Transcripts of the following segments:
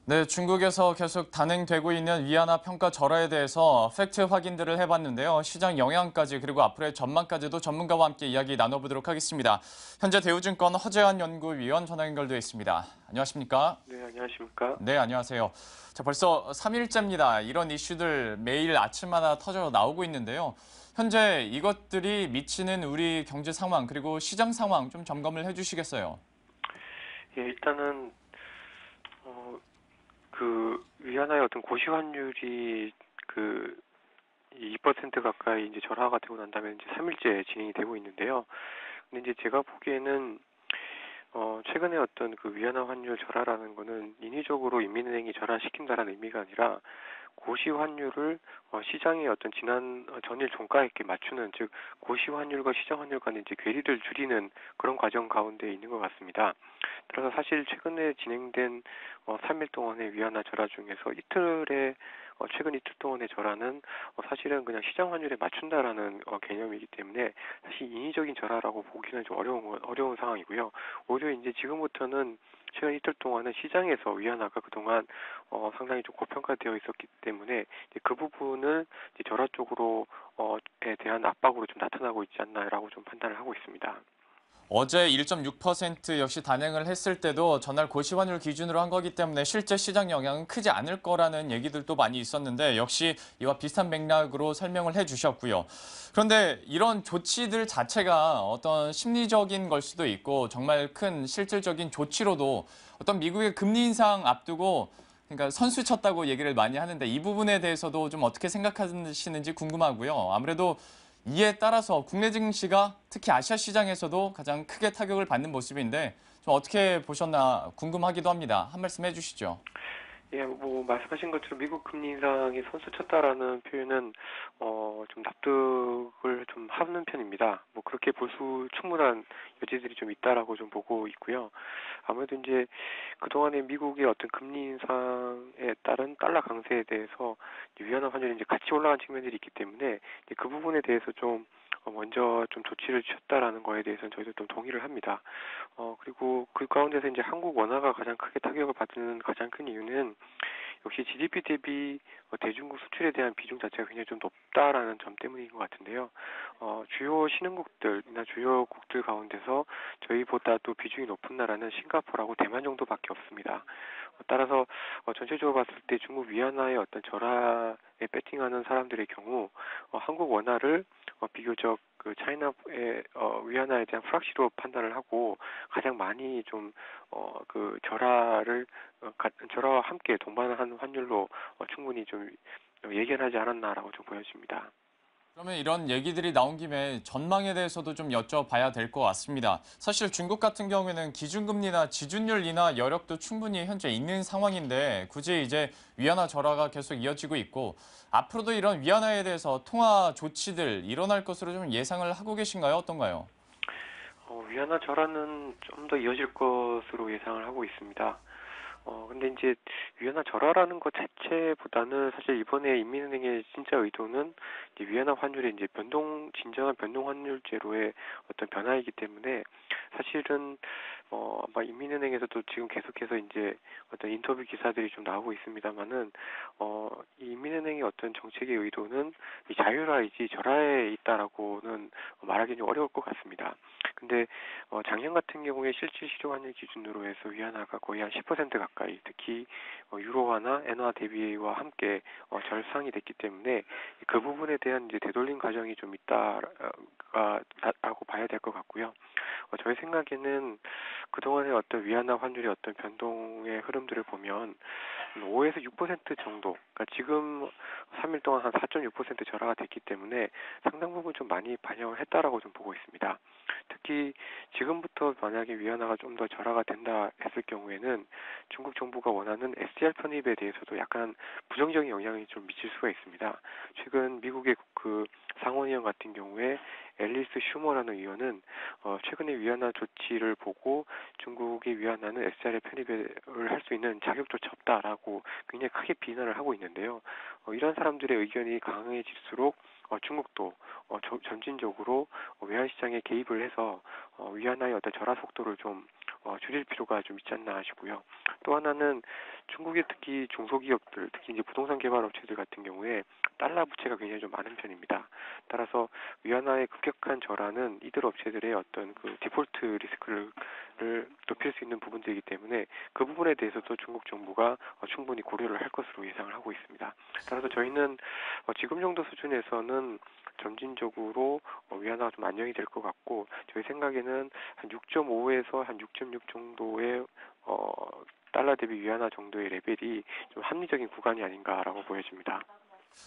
네, 중국에서 계속 단행되고 있는 위안화 평가 절하에 대해서 팩트 확인들을 해봤는데요. 시장 영향까지 그리고 앞으로의 전망까지도 전문가와 함께 이야기 나눠보도록 하겠습니다. 현재 대우증권 허재환 연구위원 전화 연결돼 있습니다. 안녕하십니까? 네, 안녕하십니까? 네, 안녕하세요. 자, 벌써 3일째입니다. 이런 이슈들 매일 아침마다 터져 나오고 있는데요. 현재 이것들이 미치는 우리 경제 상황 그리고 시장 상황 좀 점검을 해주시겠어요? 예, 일단은 위안화의 어떤 고시 환율이 그 2% 가까이 이제 절하가 되고 난 다음에 이제 3일째 진행이 되고 있는데요. 근데 이제 제가 보기에는 최근에 어떤 그 위안화 환율 절하라는 거는 인위적으로 인민은행이 절하시킨다라는 의미가 아니라 고시 환율을 시장의 어떤 전일 종가에 이렇게 맞추는, 즉 고시 환율과 시장 환율 간의 이제 괴리를 줄이는 그런 과정 가운데 있는 것 같습니다. 따라서 사실 최근에 진행된 3일 동안의 위안화 절하 중에서 최근 이틀 동안의 절하는 사실은 그냥 시장 환율에 맞춘다라는 개념이기 때문에 사실 인위적인 절하라고 보기는 좀 어려운 상황이고요. 오히려 이제 지금부터는 최근 이틀 동안은 시장에서 위안화가 그동안 상당히 좀 고평가되어 있었기 때문에 이제 그 부분을 이제 절하 쪽으로에 대한 압박으로 좀 나타나고 있지 않나라고 좀 판단을 하고 있습니다. 어제 1.6% 역시 단행을 했을 때도 전날 고시환율 기준으로 한 거기 때문에 실제 시장 영향은 크지 않을 거라는 얘기들도 많이 있었는데 역시 이와 비슷한 맥락으로 설명을 해주셨고요. 그런데 이런 조치들 자체가 어떤 심리적인 걸 수도 있고 정말 큰 실질적인 조치로도 어떤 미국의 금리 인상 앞두고 그러니까 선수 쳤다고 얘기를 많이 하는데 이 부분에 대해서도 좀 어떻게 생각하시는지 궁금하고요. 아무래도 이에 따라서 국내 증시가 특히 아시아 시장에서도 가장 크게 타격을 받는 모습인데 좀 어떻게 보셨나 궁금하기도 합니다. 한 말씀 해주시죠. 예, 뭐 말씀하신 것처럼 미국 금리 인상이 선수 쳤다라는 표현은 좀 납득을 좀 하는 편입니다. 뭐 그렇게 볼 수 충분한 여지들이 좀 있다라고 좀 보고 있고요. 아무래도 이제 그동안에 미국의 어떤 금리 인상에 따른 달러 강세에 대해서 위안화 환율이 이제 같이 올라간 측면들이 있기 때문에 이제 그 부분에 대해서 좀 먼저 좀 조치를 취했다라는 거에 대해서는 저희도 좀 동의를 합니다. 그리고 그 가운데서 이제 한국 원화가 가장 크게 타격을 받는 가장 큰 이유는 역시 GDP 대비 대중국 수출에 대한 비중 자체가 굉장히 좀 높다라는 점 때문인 것 같은데요. 주요 신흥국들이나 주요국들 가운데서 저희보다도 비중이 높은 나라는 싱가포르하고 대만 정도밖에 없습니다. 따라서 전체적으로 봤을 때 중국 위안화의 어떤 절하에 배팅하는 사람들의 경우 한국 원화를 비교적 그 차이나의 위안화에 대한 프락시로 판단을 하고 가장 많이 좀 그 절하와 함께 동반한 환율로 충분히 좀 예견하지 않았나라고 좀 보여집니다. 그러면 이런 얘기들이 나온 김에 전망에 대해서도 좀 여쭤봐야 될 것 같습니다. 사실 중국 같은 경우에는 기준금리나 지준율 인하 여력도 충분히 현재 있는 상황인데 굳이 이제 위안화 절하가 계속 이어지고 있고 앞으로도 이런 위안화에 대해서 통화 조치들 일어날 것으로 좀 예상을 하고 계신가요? 어떤가요? 위안화 절하는 좀 더 이어질 것으로 예상을 하고 있습니다. 근데 이제 위안화 절하라는 것 자체보다는 사실 이번에 인민은행의 진짜 의도는 이제 위안화 환율의 이제 진정한 변동 환율 제로의 어떤 변화이기 때문에 사실은 아마 인민은행에서도 지금 계속해서 이제 어떤 인터뷰 기사들이 좀 나오고 있습니다만은 이 인민은행의 어떤 정책의 의도는 이 자유화이지 절하에 있다라고는 말하기는 좀 어려울 것 같습니다. 근데 작년 같은 경우에 실질 실효 환율 기준으로 해서 위안화가 거의 한 10% 가까이, 특히 유로화나 엔화 대비와 함께 절상이 됐기 때문에 그 부분에 대한 이제 되돌림 과정이 좀 있다라고 봐야 될 것 같고요. 저희 생각에는 그동안의 어떤 위안화 환율의 어떤 변동의 흐름들을 보면 5에서 6% 정도, 그러니까 지금 3일 동안 한 4.6% 절하가 됐기 때문에 상당 부분 좀 많이 반영을 했다라고 좀 보고 있습니다. 특히 지금부터 만약에 위안화가 좀 더 절하가 된다 했을 경우에는 중국 정부가 원하는 SDR 편입에 대해서도 약간 부정적인 영향이 좀 미칠 수가 있습니다. 최근 미국의 그 상원의원 같은 경우에 앨리스 슈머라는 의원은 최근에 위안화 조치를 보고 중국의 위안화는 SDR에 편입을 할 수 있는 자격조차 없다라고 굉장히 크게 비난을 하고 있는데요. 이런 사람들의 의견이 강해질수록 중국도 점진적으로 외환 시장에 개입을 해서 위안화의 어떤 절하 속도를 좀 줄일 필요가 좀 있지 않나 싶고요. 또 하나는 중국의 특히 중소기업들, 특히 이제 부동산 개발 업체들 같은 경우에 달러 부채가 굉장히 좀 많은 편입니다. 따라서 위안화의 급격한 절하는 이들 업체들의 어떤 그 디폴트 리스크를 높일 수 있는 부분들이기 때문에 그 부분에 대해서도 중국 정부가 충분히 고려를 할 것으로 예상을 하고 있습니다. 따라서 저희는 지금 정도 수준에서는 점진적으로 위안화가 좀 안정이 될 것 같고 저희 생각에는 한 6.5에서 한 6.6 정도의 달러 대비 위안화 정도의 레벨이 좀 합리적인 구간이 아닌가라고 보여집니다.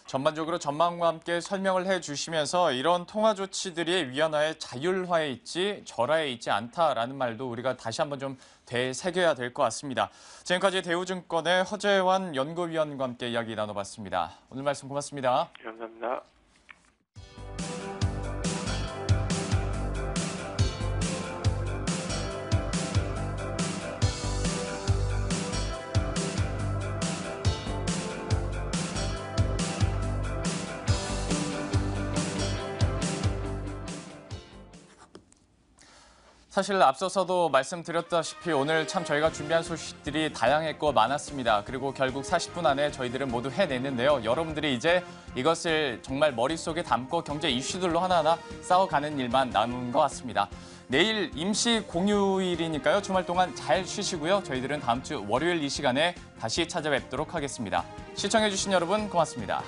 전반적으로 전망과 함께 설명을 해주시면서 이런 통화 조치들이 위안화의 자율화에 있지 절하에 있지 않다라는 말도 우리가 다시 한번 좀 되새겨야 될 것 같습니다. 지금까지 대우증권의 허재환 연구위원과 함께 이야기 나눠봤습니다. 오늘 말씀 고맙습니다. 감사합니다. 사실 앞서서도 말씀드렸다시피 오늘 참 저희가 준비한 소식들이 다양했고 많았습니다. 그리고 결국 40분 안에 저희들은 모두 해냈는데요. 여러분들이 이제 이것을 정말 머릿속에 담고 경제 이슈들로 하나하나 싸워가는 일만 남은 것 같습니다. 내일 임시 공휴일이니까요. 주말 동안 잘 쉬시고요. 저희들은 다음 주 월요일 이 시간에 다시 찾아뵙도록 하겠습니다. 시청해주신 여러분 고맙습니다.